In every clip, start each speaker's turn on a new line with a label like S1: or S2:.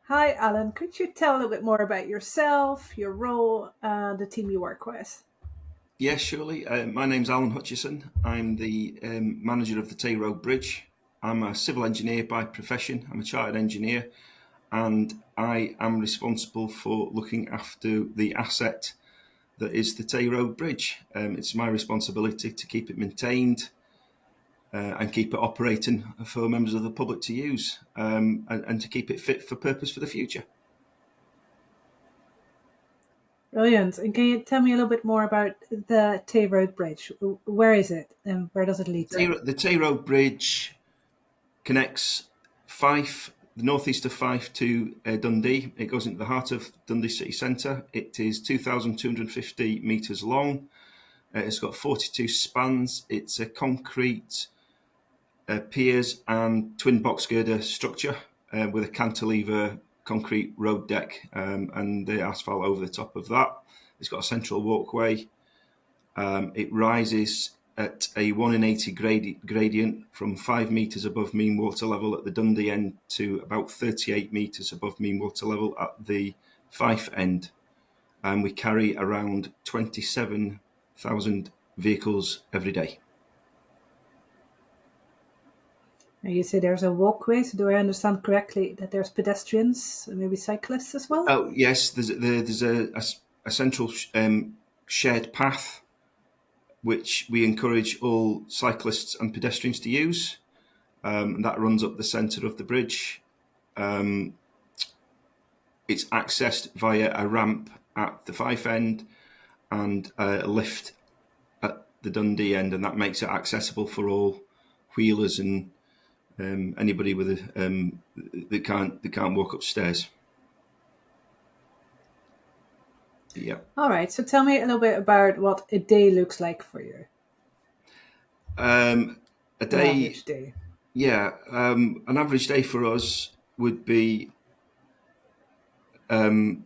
S1: Hi, Alan. Could you tell a little bit more about yourself, your role, and the team you work with?
S2: Yes, surely. My name's Alan Hutchison. I'm the manager of the Tay Road Bridge. I'm a civil engineer by profession. I'm a chartered engineer, and I am responsible for looking after the asset that is the Tay Road Bridge. It's my responsibility to keep it maintained and keep it operating for members of the public to use, and to keep it fit for purpose for the future.
S1: Brilliant. And can you tell me a little bit more about the Tay Road Bridge? Where is it and where does it lead to?
S2: The Tay Road Bridge connects Fife, the northeast of Fife, to Dundee. It goes into the heart of Dundee city centre. It is 2,250 metres long. It's got 42 spans. It's a concrete piers and twin box girder structure with a cantilever concrete road deck and the asphalt over the top of that. It's got a central walkway. It rises at a 1 in 80 gradient from 5 metres above mean water level at the Dundee end to about 38 metres above mean water level at the Fife end. And we carry around 27,000 vehicles every day.
S1: And you say there's a walkway, so do I understand correctly that there's pedestrians and maybe cyclists as well?
S2: Oh, yes, there's a central shared path which we encourage all cyclists and pedestrians to use. And that runs up the centre of the bridge. It's accessed via a ramp at the Fife end and a lift at the Dundee end, and that makes it accessible for all wheelers and anybody with that can't walk upstairs. Yeah.
S1: All right. So tell me a little bit about what a day looks like for you,
S2: A
S1: an
S2: day,
S1: average day.
S2: yeah. An average day for us would be. I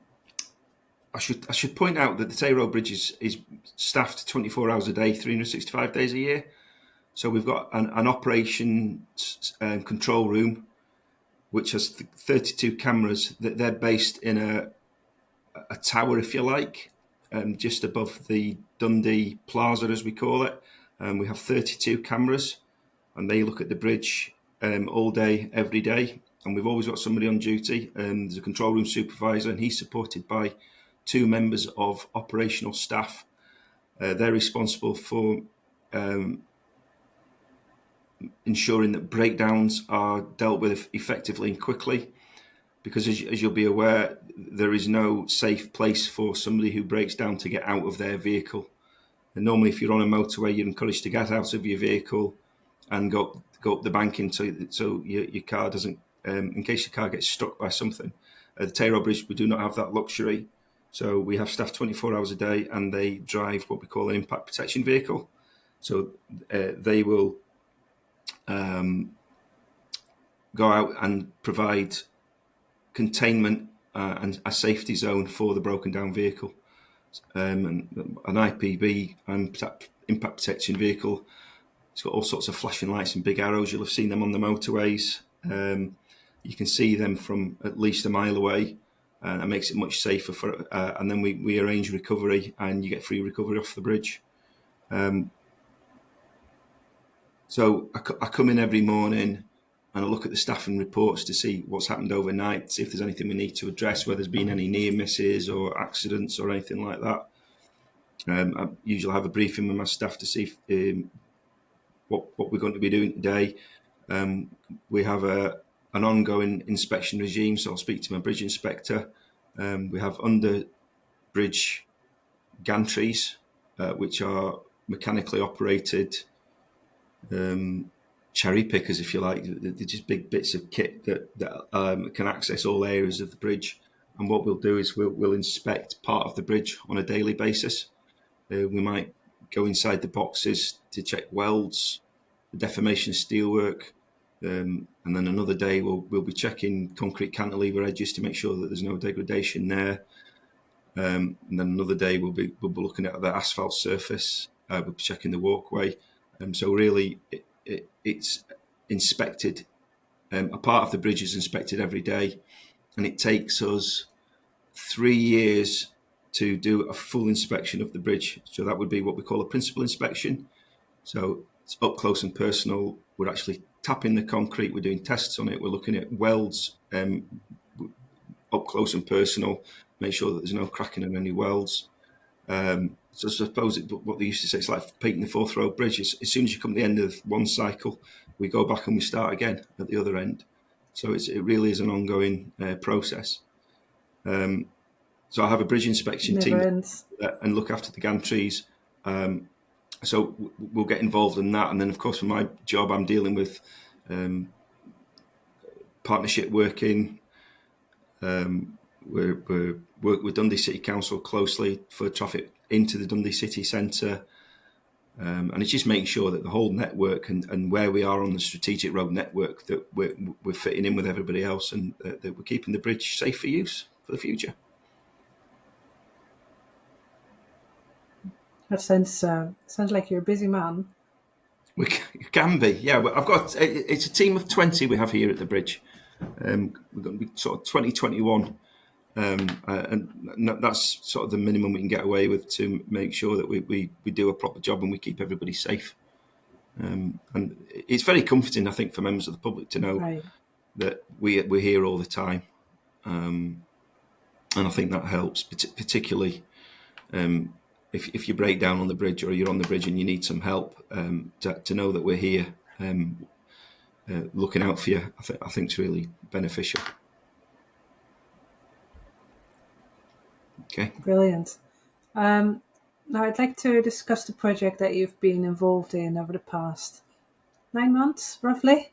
S2: should point out that the Tay Road Bridge is staffed 24 hours a day, 365 days a year. So we've got an operations control room which has 32 cameras. That they're based in a tower, if you like, just above the Dundee Plaza, as we call it. We have 32 cameras, and they look at the bridge all day, every day. And we've always got somebody on duty. There's a control room supervisor, and he's supported by two members of operational staff. They're responsible for ensuring that breakdowns are dealt with effectively and quickly. Because as you'll be aware, there is no safe place for somebody who breaks down to get out of their vehicle. And normally, if you're on a motorway, you're encouraged to get out of your vehicle and go up the banking so your car doesn't, in case your car gets struck by something. At the Tay Road Bridge, we do not have that luxury. So we have staff 24 hours a day, and they drive what we call an impact protection vehicle. So they will go out and provide containment and a safety zone for the broken down vehicle. And an IPV and impact protection vehicle. It's got all sorts of flashing lights and big arrows. You'll have seen them on the motorways. You can see them from at least a mile away, and that makes it much safer. And then we arrange recovery, and you get free recovery off the bridge. So I come in every morning and I look at the staffing reports to see what's happened overnight, see if there's anything we need to address, whether there's been any near misses or accidents or anything like that. I usually have a briefing with my staff to see what we're going to be doing today. We have an ongoing inspection regime, so I'll speak to my bridge inspector. We have under bridge gantries, which are mechanically operated cherry pickers, if you like. They're just big bits of kit that can access all areas of the bridge. And what we'll do is we'll inspect part of the bridge on a daily basis. We might go inside the boxes to check welds, the deformation of steelwork, and then another day we'll be checking concrete cantilever edges to make sure that there's no degradation there. And then another day we'll be looking at the asphalt surface. We'll be checking the walkway. So really, it's inspected. A part of the bridge is inspected every day, and it takes us 3 years to do a full inspection of the bridge. So that would be what we call a principal inspection. So it's up close and personal. We're actually tapping the concrete. We're doing tests on it. We're looking at welds up close and personal, make sure that there's no cracking in any welds. So I suppose what they used to say, it's like painting the Forth Road Bridge. As soon as you come to the end of one cycle, we go back and we start again at the other end. So it really is an ongoing process. So I have a bridge inspection
S1: Never
S2: team
S1: ends.
S2: and look after the gantries. So we'll get involved in that. And then, of course, for my job, I'm dealing with partnership working. We work with Dundee City Council closely for traffic into the Dundee City Centre. And it's just making sure that the whole network and where we are on the strategic road network, that we're fitting in with everybody else, and that we're keeping the bridge safe for use for the future.
S1: That sounds like you're a busy man.
S2: We can be, yeah. I've got it's a team of 20 we have here at the bridge. We're going to be sort of 2021, and that's sort of the minimum we can get away with to make sure that we do a proper job and we keep everybody safe. And it's very comforting, I think, for members of the public to know
S1: Right.
S2: that we're here all the time, and I think that helps, particularly if you break down on the bridge or you're on the bridge and you need some help, to know that we're here looking out for you. I think it's really beneficial. Okay.
S1: Brilliant. Now, I'd like to discuss the project that you've been involved in over the past 9 months, roughly,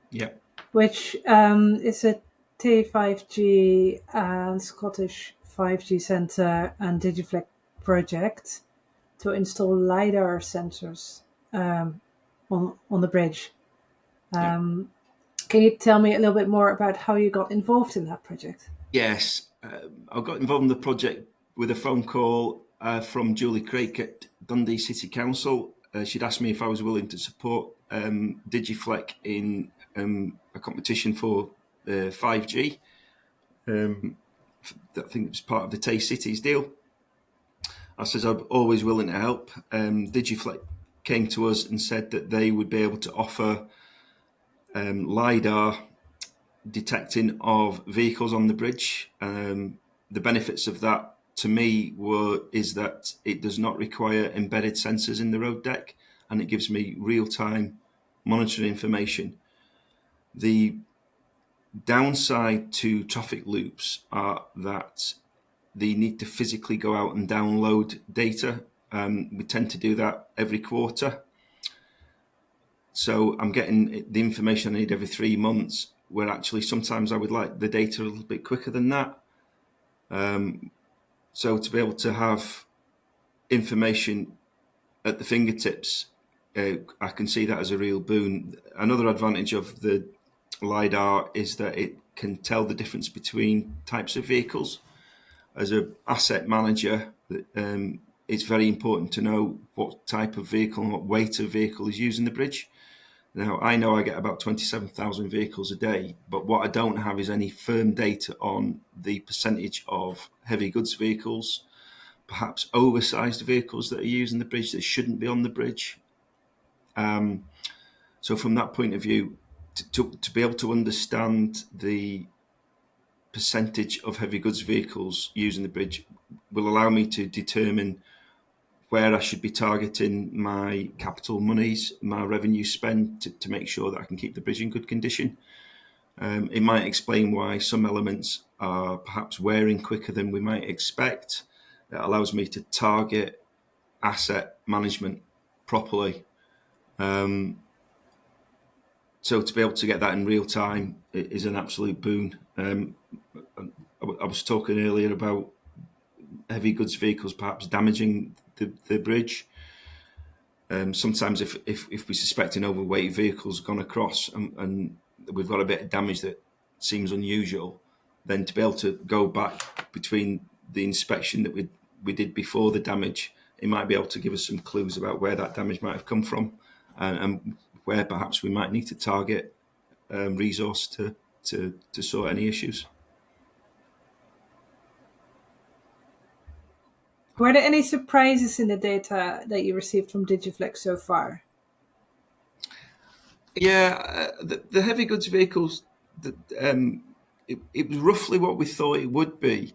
S2: Yeah.
S1: which is a T5G and Scottish 5G Centre and Digiflex project to install LiDAR sensors on the bridge. Can you tell me a little bit more about how you got involved in that project?
S2: Yes. I got involved in the project with a phone call from Julie Craig at Dundee City Council. She'd asked me if I was willing to support Digiflex in a competition for 5G. I think it was part of the Tay Cities deal. I said I'm always willing to help. Digiflex came to us and said that they would be able to offer LiDAR detecting of vehicles on the bridge. The benefits of that to me is that it does not require embedded sensors in the road deck, and it gives me real-time monitoring information. The downside to traffic loops are that they need to physically go out and download data. We tend to do that every quarter. So I'm getting the information I need every 3 months, where actually sometimes I would like the data a little bit quicker than that. So to be able to have information at the fingertips, I can see that as a real boon. Another advantage of the LiDAR is that it can tell the difference between types of vehicles. As an asset manager, it's very important to know what type of vehicle and what weight of vehicle is using the bridge. Now, I know I get about 27,000 vehicles a day, but what I don't have is any firm data on the percentage of heavy goods vehicles, perhaps oversized vehicles that are using the bridge that shouldn't be on the bridge. So from that point of view, to be able to understand the percentage of heavy goods vehicles using the bridge will allow me to determine where I should be targeting my capital monies, my revenue spend, to make sure that I can keep the bridge in good condition. It might explain why some elements are perhaps wearing quicker than we might expect. It allows me to target asset management properly. So to be able to get that in real time is an absolute boon. I was talking earlier about heavy goods vehicles perhaps damaging the bridge. Sometimes if we suspect an overweight vehicle's gone across and we've got a bit of damage that seems unusual, then to be able to go back between the inspection that we did before the damage, it might be able to give us some clues about where that damage might have come from, and where perhaps we might need to target resource to sort any issues.
S1: Were there any surprises in the data that you received from Digiflex so far?
S2: Yeah, the heavy goods vehicles, it was roughly what we thought it would be.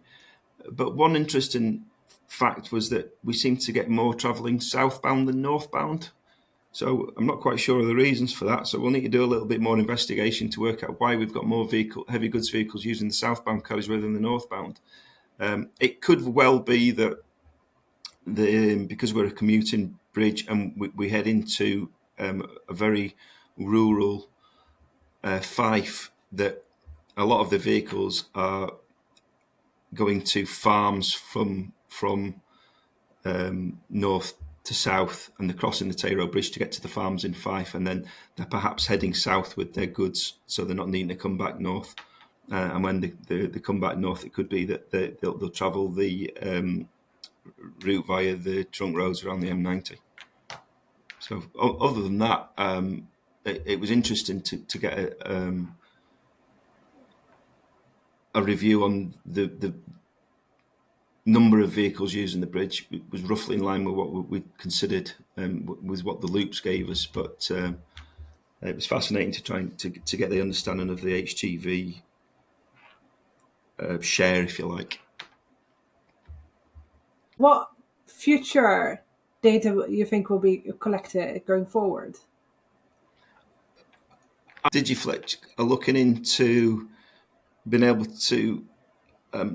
S2: But one interesting fact was that we seem to get more travelling southbound than northbound. So I'm not quite sure of the reasons for that. So we'll need to do a little bit more investigation to work out why we've got more heavy goods vehicles using the southbound carriageway than the northbound. It could well be that because we're a commuting bridge and we head into a very rural Fife, that a lot of the vehicles are going to farms from north to south, and they're crossing the Tay Road Bridge to get to the farms in Fife, and then they're perhaps heading south with their goods, so they're not needing to come back north. And when they come back north, it could be that they'll travel the route via the trunk roads around the M90. So other than that, it was interesting to get a review on the number of vehicles using the bridge. It was roughly in line with what we considered, with what the loops gave us. But it was fascinating to try to get the understanding of the HGV share, if you like.
S1: What future data you think will be collected going forward?
S2: Digiflex are looking into being able to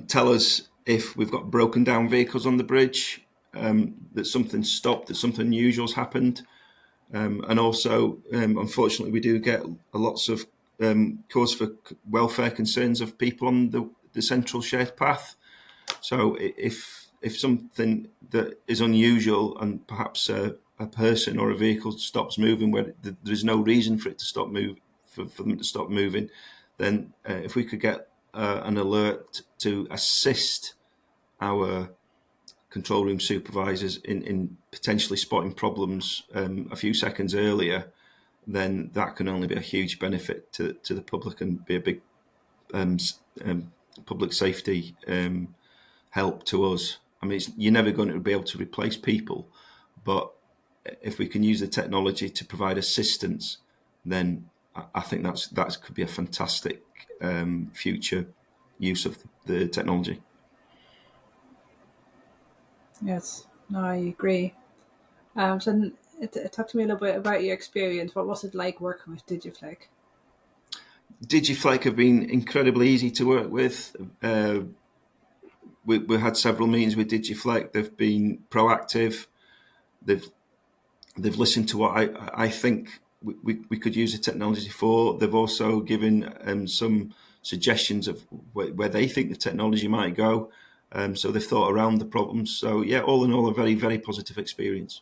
S2: tell us if we've got broken down vehicles on the bridge, that something's stopped, that something unusual's happened. And also, unfortunately, we do get lots of cause for welfare concerns of people on the central shared path. So if something that is unusual and perhaps a person or a vehicle stops moving where there's no reason for it to stop for them to stop moving, then if we could get an alert to assist our control room supervisors in potentially spotting problems a few seconds earlier, then that can only be a huge benefit to the public and be a big public safety help to us. I mean, you're never going to be able to replace people, but if we can use the technology to provide assistance, then I think that could be a fantastic future use of the technology.
S1: Yes, no, I agree. So, talk to me a little bit about your experience. What was it like working with Digiflex?
S2: Digiflake have been incredibly easy to work with. We had several meetings with Digiflake. They've been proactive. They've listened to what I think we could use the technology for. They've also given some suggestions of where they think the technology might go. So they've thought around the problems. So yeah, all in all, a very, very positive experience.